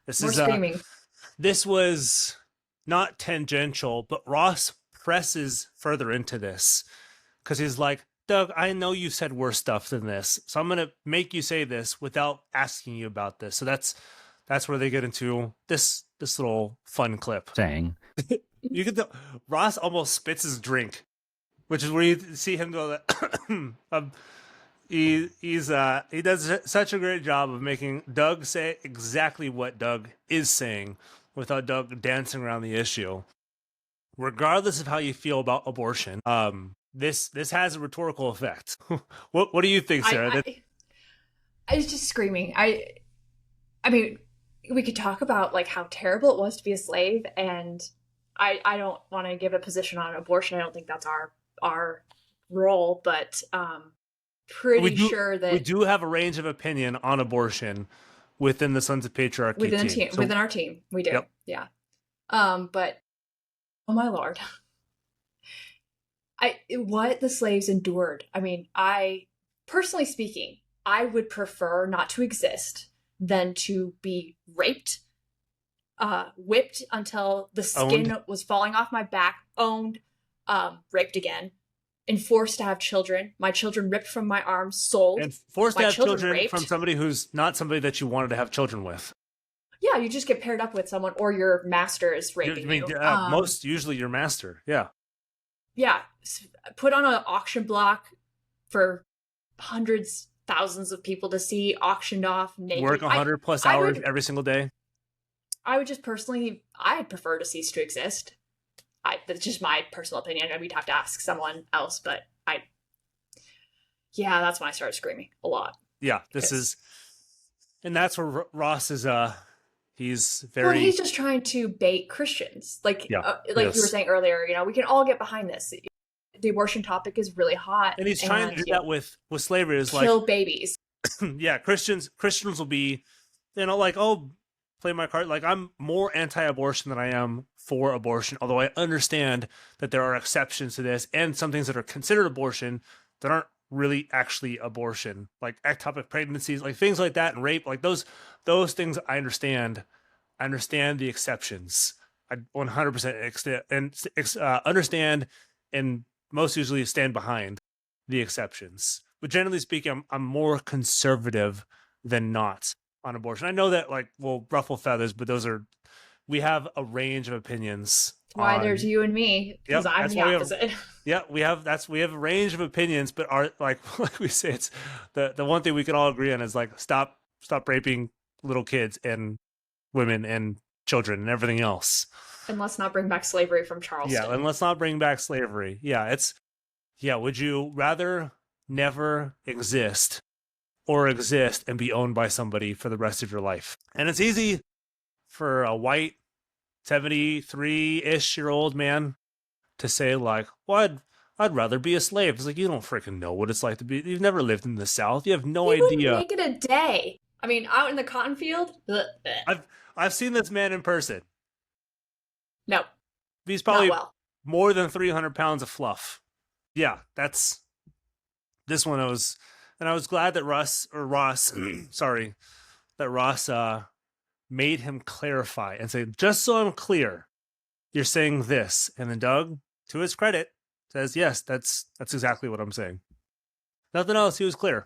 More screaming. This was not tangential, but Ross presses further into this because he's like, Doug, I know you said worse stuff than this, so I'm gonna make you say this without asking you about this. So that's where they get into this little fun clip. Saying You can tell Ross almost spits his drink, which is where you see him go that he does such a great job of making Doug say exactly what Doug is saying without Doug dancing around the issue. Regardless of how you feel about abortion, this has a rhetorical effect. What do you think, Sarah? I was just screaming. I mean, we could talk about like how terrible it was to be a slave, and I don't want to give a position on abortion. I don't think that's our role, but pretty sure that we do have a range of opinion on abortion within the Sons of Patriarchy team. Within our team, we do. Yep. Yeah. But oh my Lord. What the slaves endured. I mean, personally speaking, I would prefer not to exist than to be raped, whipped until the skin was falling off my back, owned, raped again, and forced to have children. My children ripped from my arms, sold. And forced to have children raped. From somebody who's not somebody that you wanted to have children with. Yeah, you just get paired up with someone, or your master is raping you. Most usually your master, yeah. Yeah, put on an auction block for hundreds, thousands of people to see, auctioned off, naked. Work 100 plus hours every single day. I would just personally, I'd prefer to cease to exist. That's just my personal opinion. We'd have to ask someone else, but yeah, that's when I started screaming a lot. Yeah, and that's where Ross is, he's very... he's just trying to bait Christians. Like you were saying earlier, we can all get behind this. The abortion topic is really hot. And he's trying to do that with slavery. Is kill babies. Yeah, Christians will be, like, oh, play my card. Like, I'm more anti-abortion than I am for abortion, although I understand that there are exceptions to this and some things that are considered abortion that aren't really actually abortion, like ectopic pregnancies, like things like that, and rape, like those things. I understand the exceptions. I 100% understand and most usually stand behind the exceptions. But generally speaking, I'm more conservative than not on abortion. I know that will ruffle feathers, but we have a range of opinions. Why there's you and me, because I'm the opposite. We have a range of opinions, but like we say, it's the one thing we can all agree on is stop raping little kids and women and children and everything else. And let's not bring back slavery from Charleston. Yeah, and let's not bring back slavery. Would you rather never exist or exist and be owned by somebody for the rest of your life? And it's easy for a white 73-ish-year-old man to say I'd rather be a slave. It's like, you don't freaking know what it's like to be. You've never lived in the South. You have no idea. Make it a day. I mean, out in the cotton field. I've seen this man in person. No, he's probably more than 300 pounds of fluff. Yeah, that's this one. I was glad that Ross made him clarify and say, just so I'm clear, you're saying this. And then Doug, to his credit, says, yes, that's exactly what I'm saying. Nothing else. He was clear.